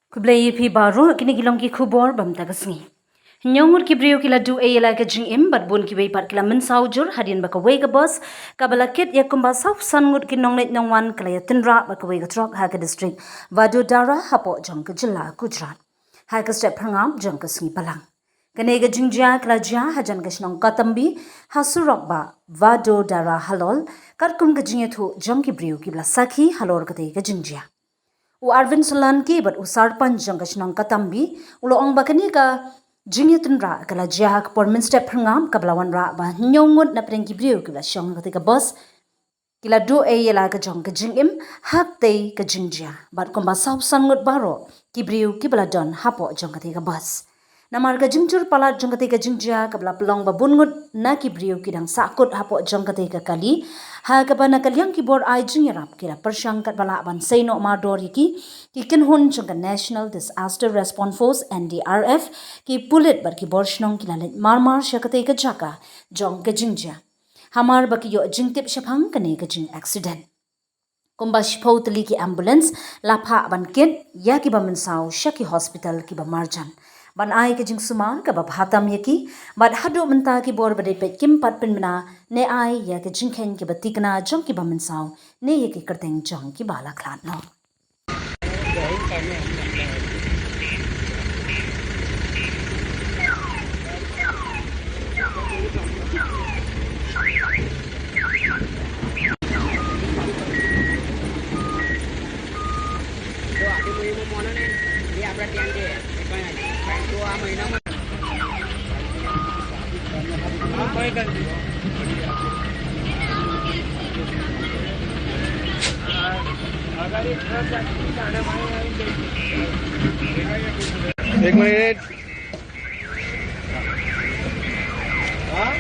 Kublai pi baru kini gilong ki khubor bam tagasngi. Nyongur ki brio ki ladu e yela ka jing im bat bun ki bei pat kila min saujur hadin baka wei ka bos kabala kit ya kumba sauf sangut ki nonglet nongwan kala ya tinra baka wei ka trok ha ka district Vadodara hapo jong ka jilla Gujarat. Ha ka step prangam jong ka sngi palang. Kane ka jingjia kala jia hajan ka shnong katambi hasurok ba Vadodara halol kat kum ka jingye thu jong ki brio ki bla sakhi halor ka te ka jingjia. U Arvin Solan ki bat u sarpan jang kashnang katambi ulo ong bakani ka jingyatun ra kala jahak pormin step prangam kablawan ra ba nyongut na preng kibriu kila shong ka bos kila do e yela ka jong ka jingim hak te ka jingjia bat komba saw sangut baro kibriu kibla don hapo jong ka bos namar ka jingjur pala jong ka jingjia kabla pelong ba bungut na kibriu kidang sakut hapo jong ka kali ha ka bana kalyang ki bor ai jingyarap kila persyang kat bala ban seino ma dori ki kin hun jong ka National Disaster Response Force NDRF ki pulit bar ki bor shnong kila let marmar shakate ka jaka jong ka jingjia hamar ba ki yo jingtip shaphang kane ka jing accident kumba shpotli ki ambulance lapha ban kit ya ki ba minsaw shaki hospital ki ba marjan ban ai ke jing suman ka ba bhatam yaki bad hadu menta ki bor bade pe kim pat pin mina ne ai ya ke jing khen ki ba tikna jong ki ba minsaw ne yaki kerteng jong ki bala khlat no एक मिनट हाँ